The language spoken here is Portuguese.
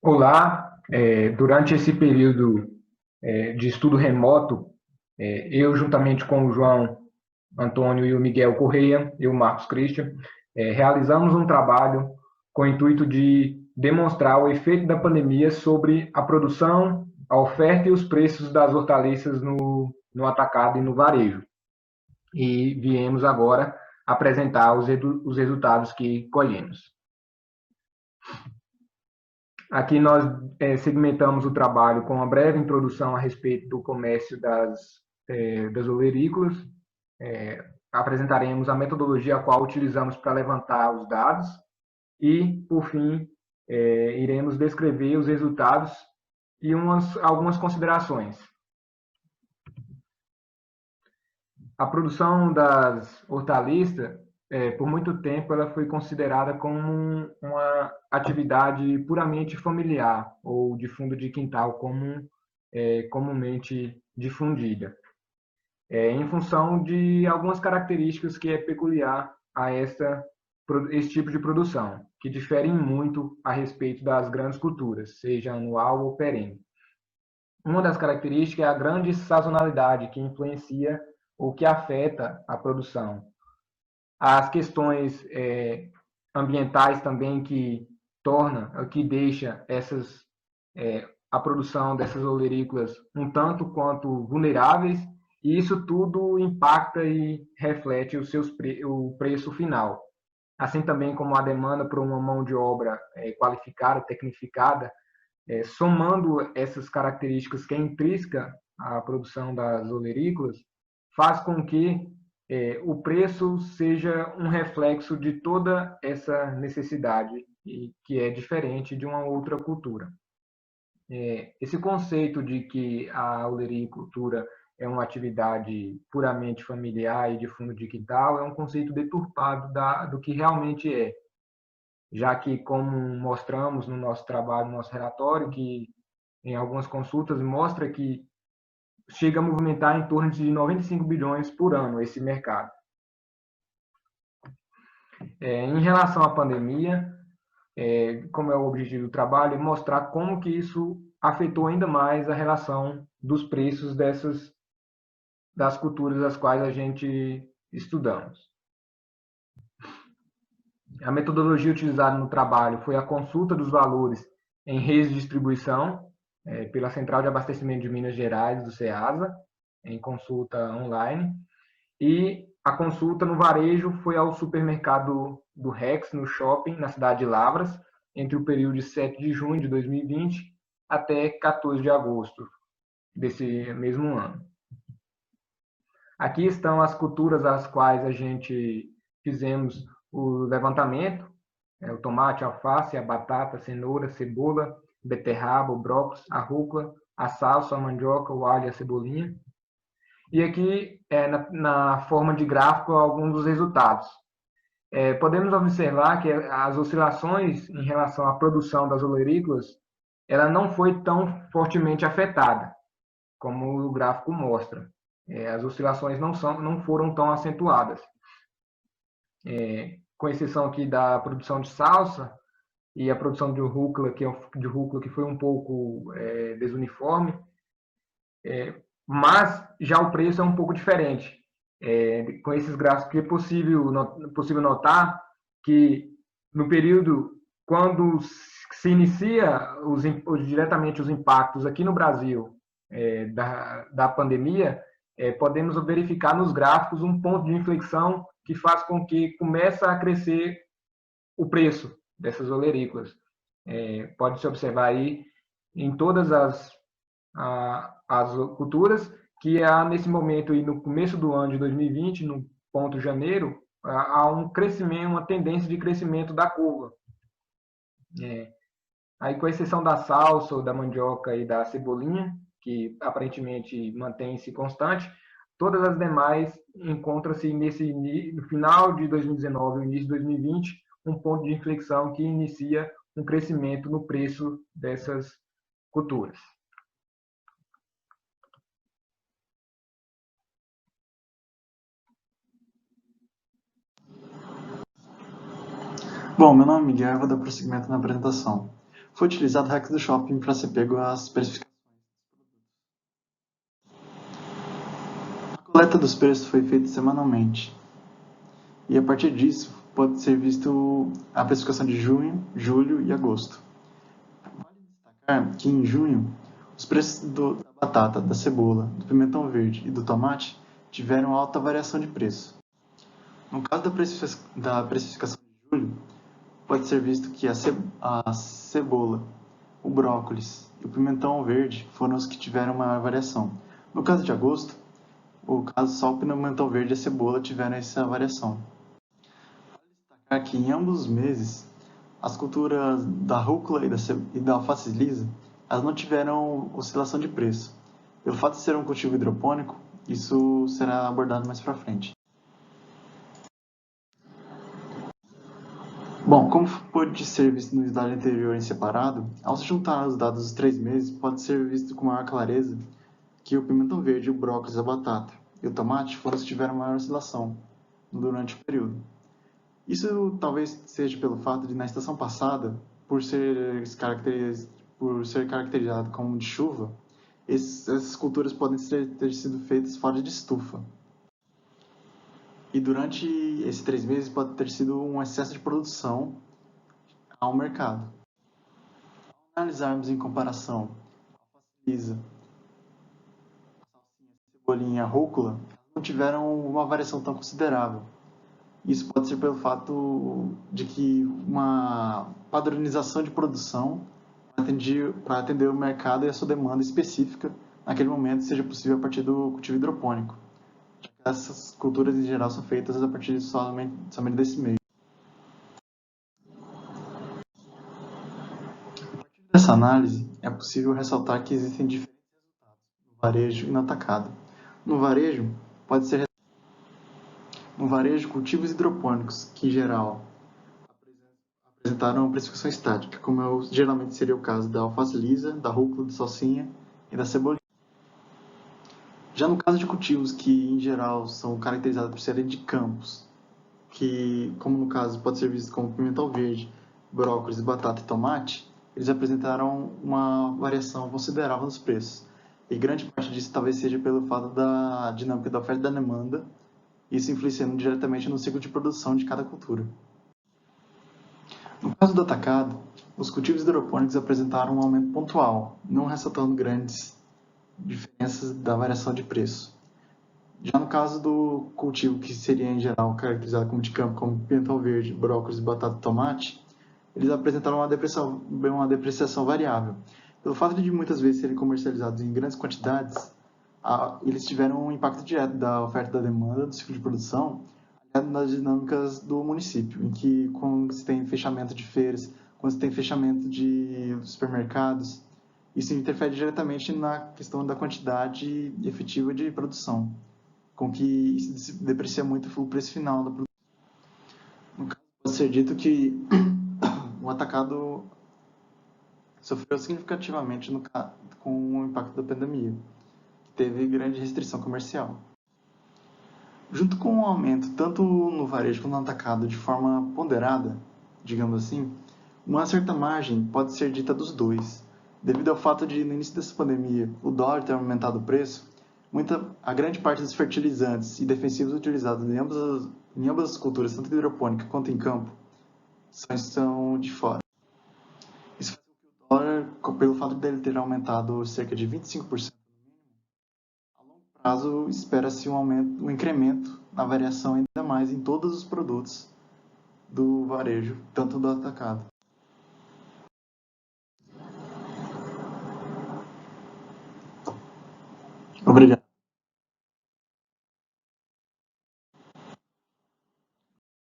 Olá, durante esse período de estudo remoto, eu, juntamente com o João Antônio e o Miguel Correia, e o Marcos Christian, realizamos um trabalho com o intuito de demonstrar o efeito da pandemia sobre a produção, a oferta e os preços das hortaliças no atacado e no varejo. E viemos agora apresentar os resultados que colhemos. Aqui nós segmentamos o trabalho com uma breve introdução a respeito do comércio das olerícolas. Apresentaremos a metodologia a qual utilizamos para levantar os dados e, por fim, iremos descrever os resultados e algumas considerações. A produção das hortaliças, por muito tempo, ela foi considerada como uma atividade puramente familiar ou de fundo de quintal, como comumente difundida, em função de algumas características que é peculiar a esse tipo de produção, que diferem muito a respeito das grandes culturas, seja anual ou perene. Uma das características é a grande sazonalidade, que influencia ou que afeta a produção. As questões ambientais também que deixa a produção dessas olerícolas um tanto quanto vulneráveis, e isso tudo impacta e reflete o preço final. Assim também como a demanda por uma mão de obra qualificada, tecnificada, somando essas características que é intrínseca à produção das olerícolas, faz com que o preço seja um reflexo de toda essa necessidade, e que é diferente de uma outra cultura. Esse conceito de que a olericultura é uma atividade puramente familiar e de fundo de quintal é um conceito deturpado do que realmente é, já que, como mostramos no nosso trabalho, no nosso relatório, que em algumas consultas mostra que chega a movimentar em torno de 95 bilhões por ano esse mercado. Em relação à pandemia, como é o objetivo do trabalho, é mostrar como que isso afetou ainda mais a relação dos preços das culturas as quais a gente estudamos. A metodologia utilizada no trabalho foi a consulta dos valores em redes de distribuição pela Central de Abastecimento de Minas Gerais, do CEASA, em consulta online, e a consulta no varejo foi ao supermercado do Rex, no shopping, na cidade de Lavras, entre o período de 7 de junho de 2020 até 14 de agosto desse mesmo ano. Aqui estão as culturas às quais a gente fizemos o levantamento: o tomate, a alface, a batata, a cenoura, a cebola, beterraba, o brócolis, a rúcula, a salsa, a mandioca, o alho e a cebolinha. E aqui, na forma de gráfico, alguns dos resultados. Podemos observar que as oscilações em relação à produção das olerícolas, ela não foi tão fortemente afetada, como o gráfico mostra. As oscilações não foram tão acentuadas. Com exceção aqui da produção de salsa e a produção de rúcula, que foi um pouco desuniforme, mas já o preço é um pouco diferente. Com esses gráficos é possível notar que no período quando se inicia diretamente os impactos aqui no Brasil da pandemia, podemos verificar nos gráficos um ponto de inflexão que faz com que comece a crescer o preço dessas olerícolas. Pode-se observar aí em todas as culturas que há nesse momento e no começo do ano de 2020, no ponto de janeiro, há um crescimento, uma tendência de crescimento da curva. Aí, com exceção da salsa, da mandioca e da cebolinha, que aparentemente mantém-se constante, todas as demais encontram-se no final de 2019 e início de 2020, um ponto de inflexão que inicia um crescimento no preço dessas culturas. Bom, meu nome é Miguel e vou dar prosseguimento na apresentação. foi utilizado o hack do shopping para ser pego as precificações. A coleta dos preços foi feita semanalmente, e a partir disso pode ser visto a precificação de junho, julho e agosto. Vale destacar que em junho os preços da batata, da cebola, do pimentão verde e do tomate tiveram alta variação de preço. No caso da precificação de julho, pode ser visto que a cebola, o brócolis e o pimentão verde foram os que tiveram maior variação. No caso de agosto, só o pimentão verde e a cebola tiveram essa variação. Vale destacar que em ambos os meses, as culturas da rúcula e da alface lisa, elas não tiveram oscilação de preço. Pelo fato de ser um cultivo hidropônico, isso será abordado mais para frente. Bom, como pode ser visto no slide anterior em separado, ao se juntar os dados dos 3 meses, pode ser visto com maior clareza que o pimentão verde, o brócolis, a batata e o tomate foram os que tiveram maior oscilação durante o período. Isso talvez seja pelo fato de, na estação passada, por ser caracterizado como de chuva, essas culturas podem ter sido feitas fora de estufa. E durante esses 3 meses pode ter sido um excesso de produção ao mercado. Ao analisarmos em comparação a alface lisa, a salsinha, a cebolinha e a rúcula, não tiveram uma variação tão considerável. Isso pode ser pelo fato de que uma padronização de produção para atender o mercado e a sua demanda específica naquele momento seja possível a partir do cultivo hidropônico. Essas culturas em geral são feitas a partir somente desse meio. A partir dessa análise, é possível ressaltar que existem diferentes resultados no varejo e no atacado. No varejo, cultivos hidropônicos, que em geral apresentaram precificação estática, como geralmente seria o caso da alface lisa, da rúcula, da salsinha e da cebolinha. Já no caso de cultivos que, em geral, são caracterizados por serem de campos, que, como no caso, pode ser visto como pimentão verde, brócolis, batata e tomate, eles apresentaram uma variação considerável nos preços. E grande parte disso talvez seja pelo fato da dinâmica da oferta e da demanda, isso influenciando diretamente no ciclo de produção de cada cultura. No caso do atacado, os cultivos hidropônicos apresentaram um aumento pontual, não ressaltando grandes diferenças da variação de preço. Já no caso do cultivo, que seria em geral caracterizado como de campo, como pimentão verde, brócolis, batata e tomate, eles apresentaram uma depreciação variável. Pelo fato de muitas vezes serem comercializados em grandes quantidades, eles tiveram um impacto direto da oferta e da demanda do ciclo de produção, aliado nas dinâmicas do município, em que quando se tem fechamento de feiras, quando se tem fechamento de supermercados, isso interfere diretamente na questão da quantidade efetiva de produção, com que isso deprecia muito o preço final da produção. No caso, pode ser dito que o atacado sofreu significativamente com o impacto da pandemia, que teve grande restrição comercial. Junto com o aumento tanto no varejo quanto no atacado de forma ponderada, digamos assim, uma certa margem pode ser dita dos dois. Devido ao fato de, no início dessa pandemia, o dólar ter aumentado o preço, a grande parte dos fertilizantes e defensivos utilizados em ambas as culturas, tanto hidropônica quanto em campo, estão de fora. Isso faz com que o dólar, pelo fato dele ter aumentado cerca de 25%, a longo prazo espera-se um incremento na variação ainda mais em todos os produtos do varejo, tanto do atacado. Obrigado.